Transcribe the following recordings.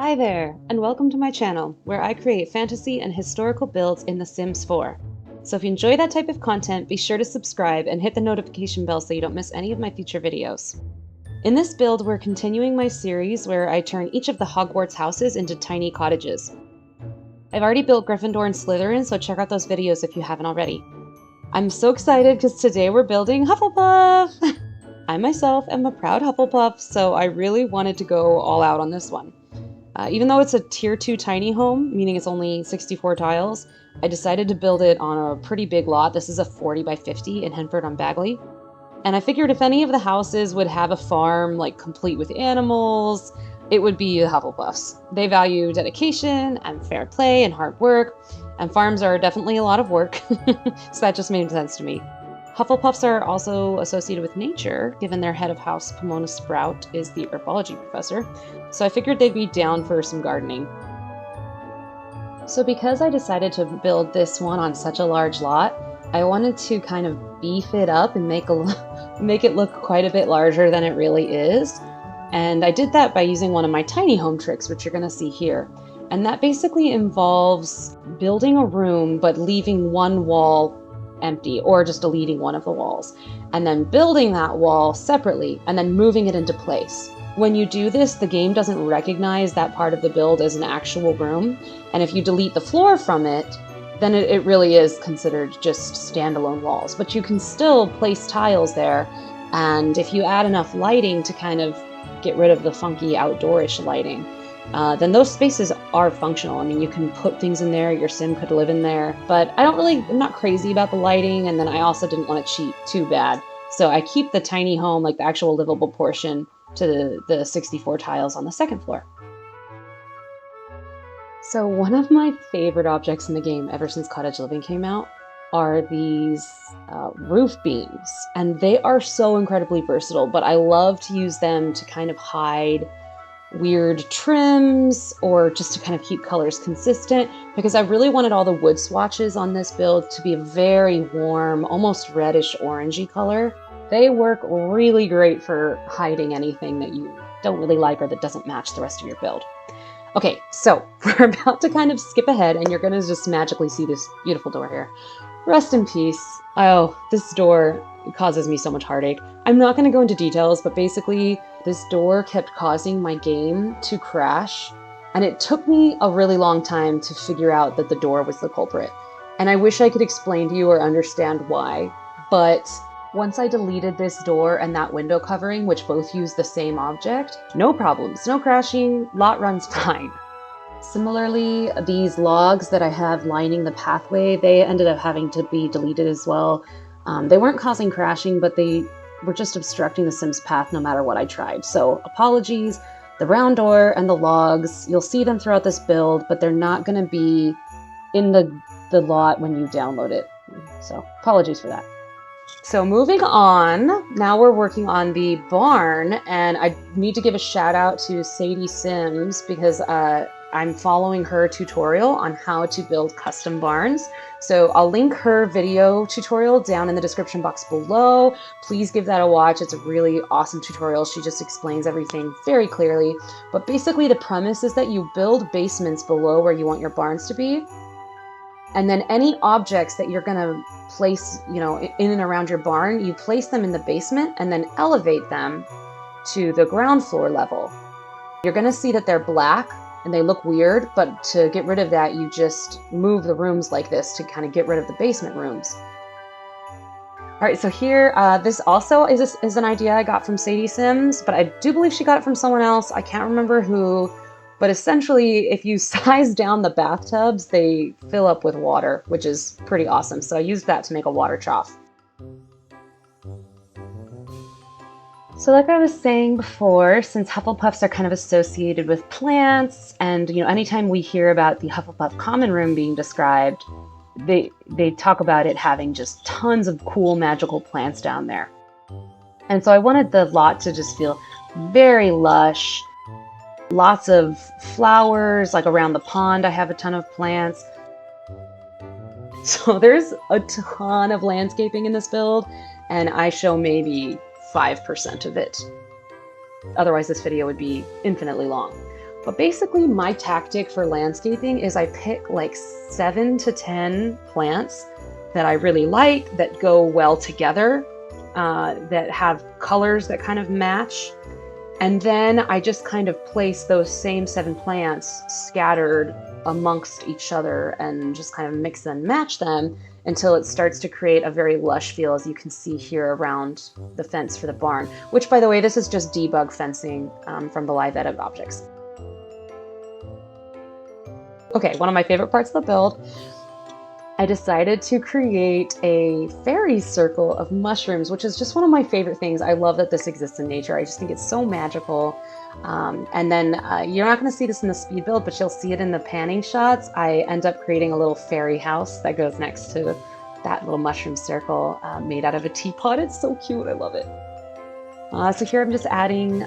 Hi there, and welcome to my channel, where I create fantasy and historical builds in The Sims 4. So if you enjoy that type of content, be sure to subscribe and hit the notification bell so you don't miss any of my future videos. In this build, we're continuing my series where I turn each of the Hogwarts houses into tiny cottages. I've already built Gryffindor and Slytherin, so check out those videos if you haven't already. I'm so excited because today we're building Hufflepuff! I myself am a proud Hufflepuff, so I really wanted to go all out on this one. Even though it's a tier 2 tiny home, meaning it's only 64 tiles, I decided to build it on a pretty big lot. This is a 40 by 50 in Henford on Bagley. And I figured if any of the houses would have a farm, like complete with animals, it would be the Hufflepuffs. They value dedication and fair play and hard work, and farms are definitely a lot of work, so that just made sense to me. Hufflepuffs are also associated with nature, given their head of house, Pomona Sprout, is the herbology professor, so I figured they'd be down for some gardening. So because I decided to build this one on such a large lot, I wanted to kind of beef it up and make it look quite a bit larger than it really is. And I did that by using one of my tiny home tricks, which you're going to see here. And that basically involves building a room but leaving one wall empty, or just deleting one of the walls, and then building that wall separately and then moving it into place. When you do this, the game doesn't recognize that part of the build as an actual room, and if you delete the floor from it, then it really is considered just standalone walls. But you can still place tiles there, and if you add enough lighting to kind of get rid of the funky outdoorish lighting, then those spaces are functional. I mean, you can put things in there, your sim could live in there, but I'm not crazy about the lighting, and then I also didn't want to cheat too bad. So I keep the tiny home, like the actual livable portion, to the 64 tiles on the second floor. So one of my favorite objects in the game ever since Cottage Living came out are these roof beams, and they are so incredibly versatile, but I love to use them to kind of hide weird trims or just to kind of keep colors consistent, because I really wanted all the wood swatches on this build to be a very warm, almost reddish orangey color. They work really great for hiding anything that you don't really like or that doesn't match the rest of your build. Okay, so we're about to kind of skip ahead and you're gonna just magically see this beautiful door here. Rest in peace. Oh, this door causes me so much heartache. I'm not going to go into details, but basically this door kept causing my game to crash, and it took me a really long time to figure out that the door was the culprit. And I wish I could explain to you or understand why, but once I deleted this door and that window covering, which both use the same object, no problems, no crashing, lot runs fine. Similarly, these logs that I have lining the pathway, they ended up having to be deleted as well. They weren't causing crashing, but they were just obstructing the Sim's path no matter what I tried. So apologies. The round door and the logs, you'll see them throughout this build, but they're not going to be in the lot when you download it. So apologies for that. So moving on, now we're working on the barn, and I need to give a shout out to Sadie Sims because I'm following her tutorial on how to build custom barns. So I'll link her video tutorial down in the description box below. Please give that a watch. It's a really awesome tutorial. She just explains everything very clearly. But basically the premise is that you build basements below where you want your barns to be. And then any objects that you're gonna place, in and around your barn, you place them in the basement and then elevate them to the ground floor level. You're gonna see that they're black and they look weird, but to get rid of that, you just move the rooms like this to kind of get rid of the basement rooms. All right, so here, this also is an idea I got from Sadie Sims, but I do believe she got it from someone else. I can't remember who, but essentially, if you size down the bathtubs, they fill up with water, which is pretty awesome. So I used that to make a water trough. So like I was saying before, since Hufflepuffs are kind of associated with plants, and anytime we hear about the Hufflepuff common room being described, they talk about it having just tons of cool magical plants down there. And so I wanted the lot to just feel very lush, lots of flowers, like around the pond I have a ton of plants. So there's a ton of landscaping in this build, and I show maybe 5% of it. Otherwise this video would be infinitely long. But basically my tactic for landscaping is I pick like 7 to 10 plants that I really like, that go well together, that have colors that kind of match. And then I just kind of place those same 7 plants scattered amongst each other and just kind of mix and match them until it starts to create a very lush feel, as you can see here around the fence for the barn, which, by the way, this is just debug fencing from the live edit objects. Okay, one of my favorite parts of the build, I decided to create a fairy circle of mushrooms, which is just one of my favorite things. I love that this exists in nature. I just think it's so magical. And then you're not going to see this in the speed build, but you'll see it in the panning shots. I end up creating a little fairy house that goes next to that little mushroom circle made out of a teapot. It's so cute. I love it. So here I'm just adding,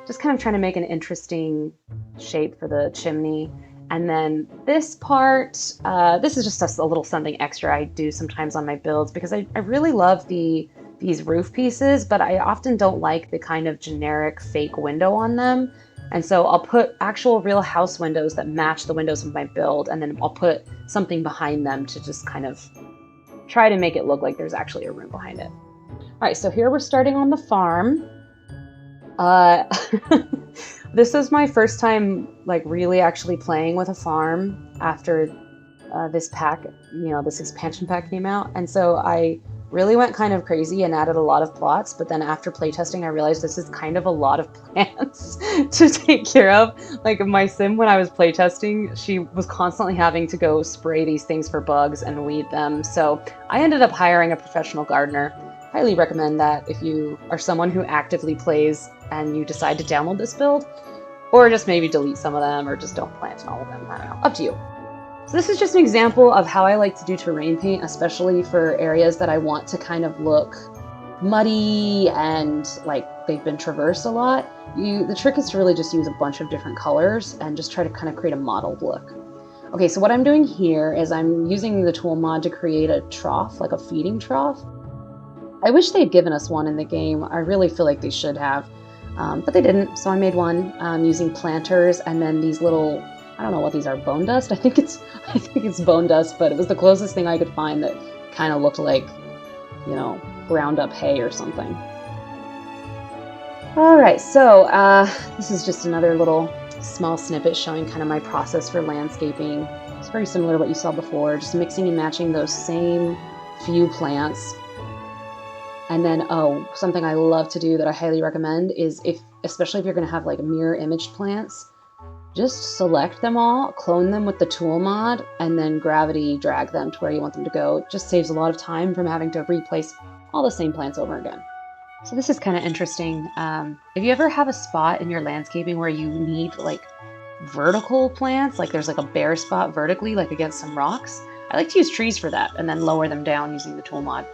just kind of trying to make an interesting shape for the chimney. And then this part, this is just a little something extra I do sometimes on my builds, because I really love these roof pieces, but I often don't like the kind of generic fake window on them. And so I'll put actual real house windows that match the windows of my build, and then I'll put something behind them to just kind of try to make it look like there's actually a room behind it. All right, so here we're starting on the farm. This is my first time like really actually playing with a farm after this pack, this expansion pack came out. And so I really went kind of crazy and added a lot of plots, but then after playtesting I realized this is kind of a lot of plants to take care of. Like my sim, when I was playtesting, she was constantly having to go spray these things for bugs and weed them. So I ended up hiring a professional gardener. Highly recommend that if you are someone who actively plays and you decide to download this build, or just maybe delete some of them, or just don't plant in all of them. I don't know, up to you. So this is just an example of how I like to do terrain paint, especially for areas that I want to kind of look muddy and like they've been traversed a lot. The trick is to really just use a bunch of different colors and just try to kind of create a mottled look. Okay, so what I'm doing here is I'm using the tool mod to create a trough, like a feeding trough. I wish they'd given us one in the game. I really feel like they should have, but they didn't. So I made one using planters and then these little, I don't know what these are, bone dust? I think it's bone dust, but it was the closest thing I could find that kind of looked like, ground up hay or something. All right, so this is just another little small snippet showing kind of my process for landscaping. It's very similar to what you saw before, just mixing and matching those same few plants. And then, something I love to do that I highly recommend is especially if you're going to have like mirror image plants, just select them all, clone them with the tool mod, and then gravity drag them to where you want them to go. It just saves a lot of time from having to replace all the same plants over again. So this is kind of interesting. If you ever have a spot in your landscaping where you need like vertical plants, like there's like a bare spot vertically, like against some rocks, I like to use trees for that and then lower them down using the tool mod.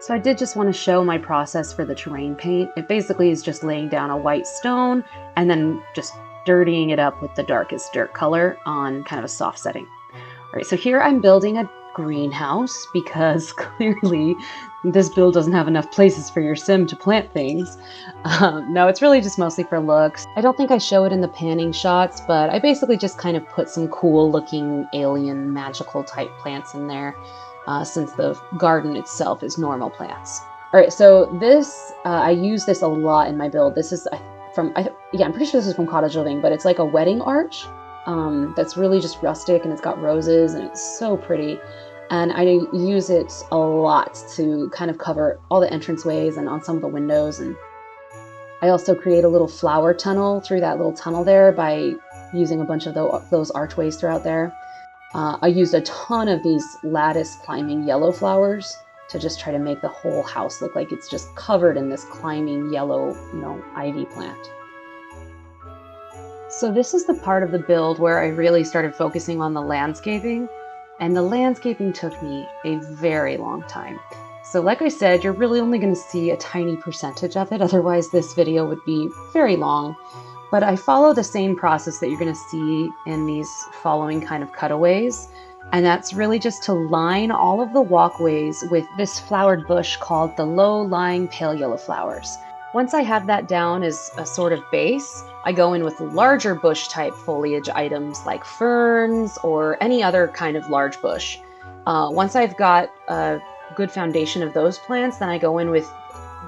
So I did just want to show my process for the terrain paint. It basically is just laying down a white stone and then just dirtying it up with the darkest dirt color on kind of a soft setting. All right, so here I'm building a greenhouse because clearly this build doesn't have enough places for your sim to plant things. No, it's really just mostly for looks. I don't think I show it in the panning shots, but I basically just kind of put some cool looking alien magical type plants in there. Since the garden itself is normal plants. All right, so this, I use this a lot in my build. This is I'm pretty sure this is from Cottage Living, but it's like a wedding arch that's really just rustic and it's got roses and it's so pretty. And I use it a lot to kind of cover all the entranceways and on some of the windows. And I also create a little flower tunnel through that little tunnel there by using a bunch of those archways throughout there. I used a ton of these lattice climbing yellow flowers to just try to make the whole house look like it's just covered in this climbing yellow, ivy plant. So this is the part of the build where I really started focusing on the landscaping, and the landscaping took me a very long time. So like I said, you're really only going to see a tiny percentage of it, otherwise this video would be very long. But I follow the same process that you're going to see in these following kind of cutaways. And that's really just to line all of the walkways with this flowered bush called the low-lying pale yellow flowers. Once I have that down as a sort of base, I go in with larger bush type foliage items like ferns or any other kind of large bush. Once I've got a good foundation of those plants, then I go in with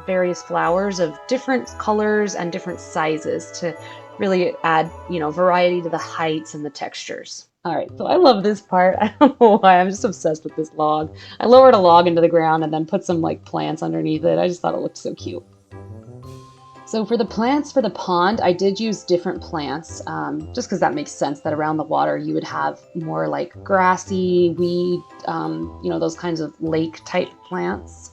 various flowers of different colors and different sizes to really add, variety to the heights and the textures. All right, so I love this part. I don't know why, I'm just obsessed with this log. I lowered a log into the ground and then put some like plants underneath it. I just thought it looked so cute. So for the plants for the pond, I did use different plants, just because that makes sense that around the water you would have more like grassy, weed, those kinds of lake type plants.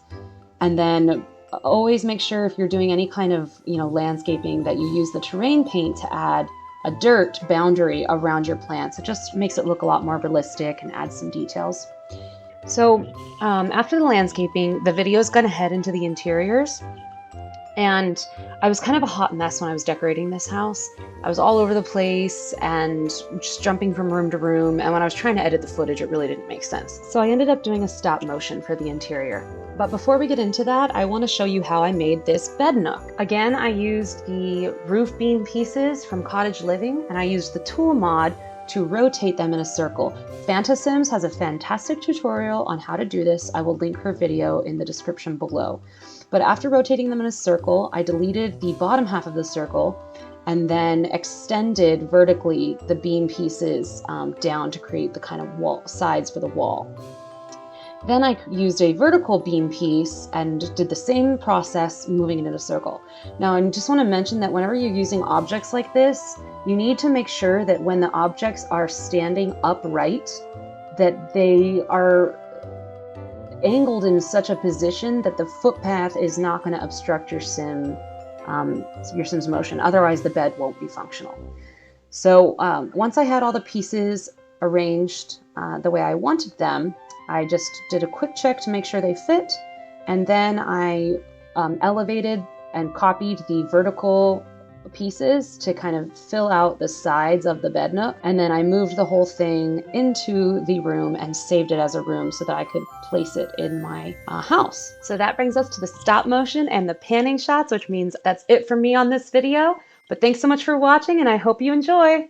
And then always make sure if you're doing any kind of, landscaping that you use the terrain paint to add a dirt boundary around your plants. It just makes it look a lot more realistic and adds some details. So after the landscaping, the video is going to head into the interiors. And I was kind of a hot mess when I was decorating this house. I was all over the place and just jumping from room to room. And when I was trying to edit the footage, it really didn't make sense. So I ended up doing a stop motion for the interior. But before we get into that, I want to show you how I made this bed nook. Again, I used the roof beam pieces from Cottage Living, and I used the tool mod to rotate them in a circle. Phantasims has a fantastic tutorial on how to do this. I will link her video in the description below. But after rotating them in a circle, I deleted the bottom half of the circle and then extended vertically the beam pieces down to create the kind of sides for the wall. Then I used a vertical beam piece and did the same process, moving it in a circle. Now, I just want to mention that whenever you're using objects like this, you need to make sure that when the objects are standing upright, that they are angled in such a position that the footpath is not going to obstruct your sim's motion. Otherwise, the bed won't be functional. So once I had all the pieces arranged the way I wanted them, I just did a quick check to make sure they fit, and then I elevated and copied the vertical pieces to kind of fill out the sides of the bed nook, and then I moved the whole thing into the room and saved it as a room so that I could place it in my house. So that brings us to the stop motion and the panning shots, which means that's it from me on this video. But thanks so much for watching, and I hope you enjoy!